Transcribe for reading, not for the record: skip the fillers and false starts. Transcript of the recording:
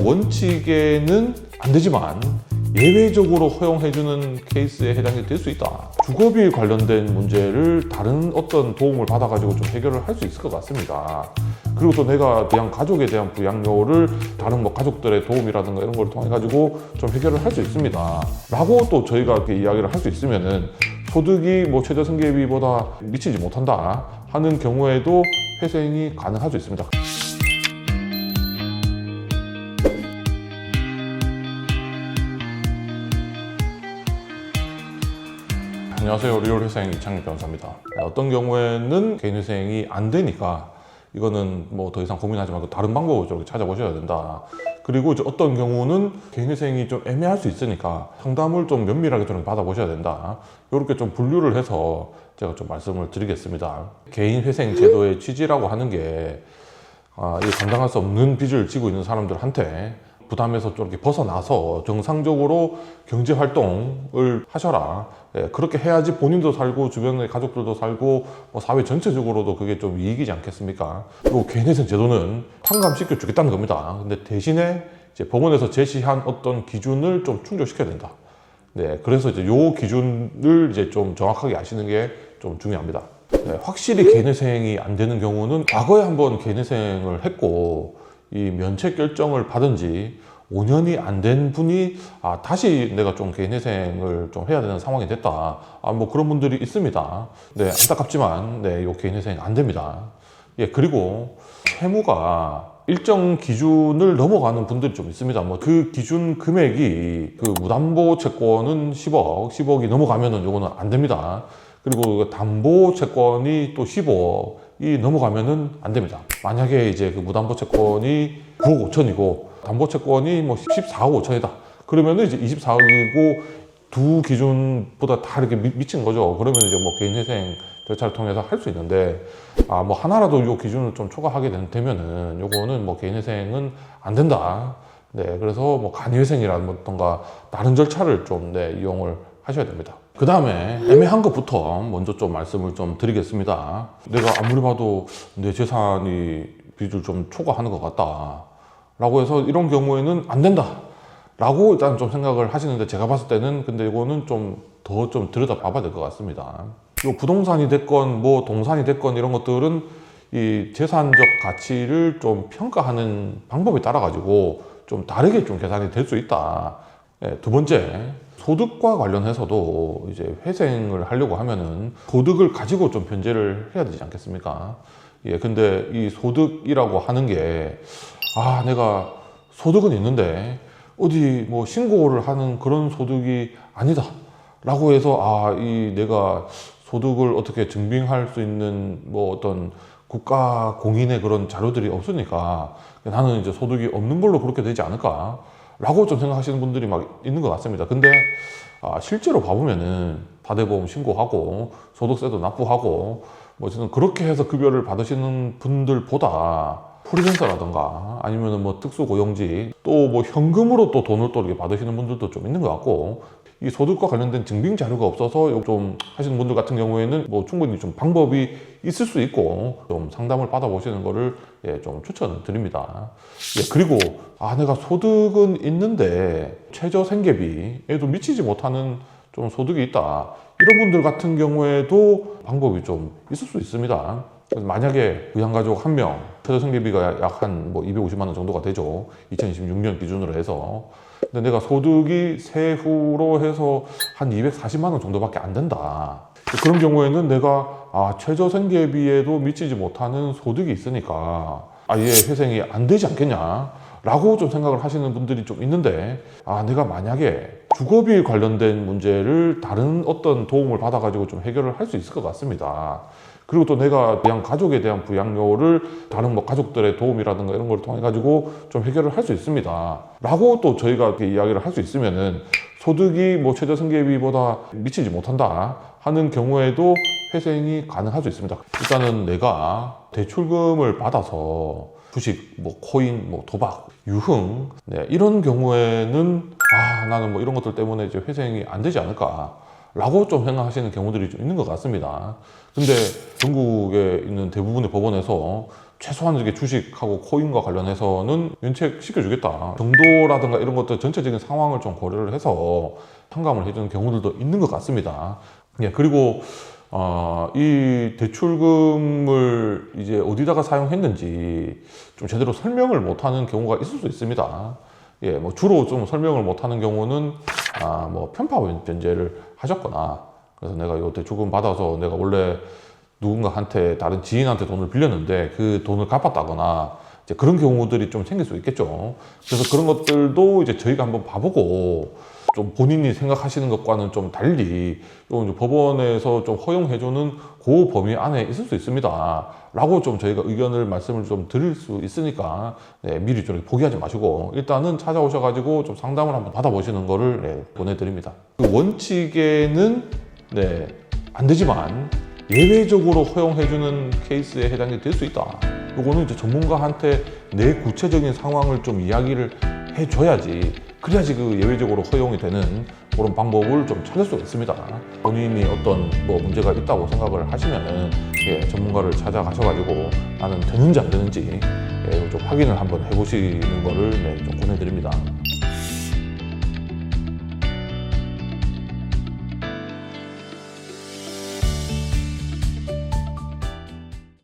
원칙에는 안 되지만 예외적으로 허용해주는 케이스에 해당이 될 수 있다. 주거비 관련된 문제를 다른 어떤 도움을 받아가지고 좀 해결을 할 수 있을 것 같습니다. 그리고 또 내가 그냥 가족에 대한 부양료를 다른 뭐 가족들의 도움이라든가 이런 걸 통해 가지고 좀 해결을 할 수 있습니다. 라고 또 저희가 이렇게 이야기를 할 수 있으면은 소득이 뭐 최저생계비보다 미치지 못한다 하는 경우에도 회생이 가능할 수 있습니다. 안녕하세요. 리얼회생 이창립 변호사입니다. 어떤 경우에는 개인회생이 안 되니까 이거는 뭐 더 이상 고민하지 말고 다른 방법을 좀 찾아보셔야 된다. 그리고 이제 어떤 경우는 개인회생이 좀 애매할 수 있으니까 상담을 좀 면밀하게 좀 받아보셔야 된다. 이렇게 좀 분류를 해서 제가 좀 말씀을 드리겠습니다. 개인회생 제도의 취지라고 하는 게 이 감당할 수 없는 빚을 지고 있는 사람들한테 부담에서 좀 이렇게 벗어나서 정상적으로 경제 활동을 하셔라. 그렇게 해야지 본인도 살고 주변의 가족들도 살고 뭐 사회 전체적으로도 그게 좀 이익이지 않겠습니까? 그리고 개인회생 제도는 탕감시켜 주겠다는 겁니다. 근데 대신에 이제 법원에서 제시한 어떤 기준을 좀 충족시켜야 된다. 네, 그래서 이제 요 기준을 이제 좀 정확하게 아시는 게 좀 중요합니다. 네, 확실히 개인회생이 안 되는 경우는 과거에 한번 개인회생을 했고 이 면책 결정을 받은 지 5년이 안 된 분이 다시 내가 좀 개인회생을 좀 해야 되는 상황이 됐다. 뭐 그런 분들이 있습니다. 네, 안타깝지만 네, 요 개인회생 안 됩니다. 예, 그리고 채무가 일정 기준을 넘어가는 분들이 좀 있습니다. 뭐 그 기준 금액이 그 무담보 채권은 10억이 넘어가면은 요거는 안 됩니다. 그리고 담보 채권이 또 15억이 넘어가면은 안 됩니다. 만약에 이제 그 무담보 채권이 9억 5천이고 담보 채권이 뭐 14억 5천이다. 그러면은 이제 24억이고 두 기준보다 다 이렇게 미친 거죠. 그러면 이제 뭐 개인회생 절차를 통해서 할 수 있는데 뭐 하나라도 요 기준을 좀 초과하게 되면은 요거는 뭐 개인회생은 안 된다. 네, 그래서 뭐 간이회생이라든가 다른 절차를 좀 이용을 하셔야 됩니다. 그 다음에 애매한 것부터 먼저 좀 말씀을 좀 드리겠습니다. 내가 아무리 봐도 내 재산이 빚을 좀 초과하는 것 같다 라고 해서 이런 경우에는 안 된다 라고 일단 좀 생각을 하시는데, 제가 봤을 때는 근데 이거는 좀 더 좀 들여다 봐야 될 것 같습니다. 요 부동산이 됐건 뭐 동산이 됐건 이런 것들은 이 재산적 가치를 좀 평가하는 방법에 따라 가지고 좀 다르게 좀 계산이 될 수 있다. 네, 두 번째, 소득과 관련해서도 이제 회생을 하려고 하면은 소득을 가지고 좀 변제를 해야 되지 않겠습니까? 예, 근데 이 소득이라고 하는 게 내가 소득은 있는데 어디 뭐 신고를 하는 그런 소득이 아니다 라고 해서 이 내가 소득을 어떻게 증빙할 수 있는 뭐 어떤 국가 공인의 그런 자료들이 없으니까 나는 이제 소득이 없는 걸로 그렇게 되지 않을까 라고 좀 생각하시는 분들이 막 있는 것 같습니다. 근데 실제로 봐보면은 다대보험 신고하고 소득세도 납부하고 뭐 저는 그렇게 해서 급여를 받으시는 분들보다 프리랜서라든가 아니면은 뭐 특수고용직 또 뭐 현금으로 또 돈을 또 이렇게 받으시는 분들도 좀 있는 것 같고, 이 소득과 관련된 증빙 자료가 없어서 좀 하시는 분들 같은 경우에는 뭐 충분히 좀 방법이 있을 수 있고 좀 상담을 받아보시는 거를 좀 추천드립니다. 그리고 내가 소득은 있는데 최저 생계비에도 미치지 못하는 좀 소득이 있다, 이런 분들 같은 경우에도 방법이 좀 있을 수 있습니다. 만약에 부양가족 한 명 최저생계비가 약 한 뭐 250만 원 정도가 되죠. 2026년 기준으로 해서. 근데 내가 소득이 세후로 해서 한 240만 원 정도밖에 안 된다. 그런 경우에는 내가 최저생계비에도 미치지 못하는 소득이 있으니까 아예 회생이 안 되지 않겠냐 라고 좀 생각을 하시는 분들이 좀 있는데, 내가 만약에 주거비 관련된 문제를 다른 어떤 도움을 받아 가지고 좀 해결을 할 수 있을 것 같습니다. 그리고 또 내가 그냥 가족에 대한 부양료를 다른 뭐 가족들의 도움이라든가 이런 걸 통해 가지고 좀 해결을 할 수 있습니다 라고 또 저희가 이렇게 이야기를 할 수 있으면은 소득이 뭐 최저생계비보다 미치지 못한다 하는 경우에도 회생이 가능할 수 있습니다. 일단은 내가 대출금을 받아서 주식, 뭐 코인, 뭐 도박, 유흥 이런 경우에는 나는 뭐 이런 것들 때문에 이제 회생이 안 되지 않을까 라고 좀 생각하시는 경우들이 좀 있는 것 같습니다. 근데 전국에 있는 대부분의 법원에서 최소한적인 주식하고 코인과 관련해서는 면책시켜주겠다 정도라든가 이런 것들 전체적인 상황을 좀 고려를 해서 상담을 해주는 경우들도 있는 것 같습니다. 예, 그리고 이 대출금을 이제 어디다가 사용했는지 좀 제대로 설명을 못하는 경우가 있을 수 있습니다. 예, 뭐 주로 좀 설명을 못하는 경우는 뭐 편파 변제를 하셨거나, 그래서 내가 이 대출금 받아서 내가 원래 누군가한테 다른 지인한테 돈을 빌렸는데 그 돈을 갚았다거나 이제 그런 경우들이 좀 생길 수 있겠죠. 그래서 그런 것들도 이제 저희가 한번 봐보고 좀 본인이 생각하시는 것과는 좀 달리 이제 법원에서 좀 허용해주는 그 범위 안에 있을 수 있습니다 라고 좀 저희가 의견을 말씀을 좀 드릴 수 있으니까 미리 좀 포기하지 마시고 일단은 찾아오셔가지고 좀 상담을 한번 받아보시는 거를 보내드립니다. 그 원칙에는 안 되지만 예외적으로 허용해주는 케이스에 해당이 될 수 있다. 이거는 이제 전문가한테 내 구체적인 상황을 좀 이야기를 해줘야지, 그래야지 그 예외적으로 허용이 되는 그런 방법을 좀 찾을 수 있습니다. 본인이 어떤 뭐 문제가 있다고 생각을 하시면은 전문가를 찾아가셔가지고 나는 되는지 안 되는지 좀 확인을 한번 해보시는 거를 좀 권해드립니다.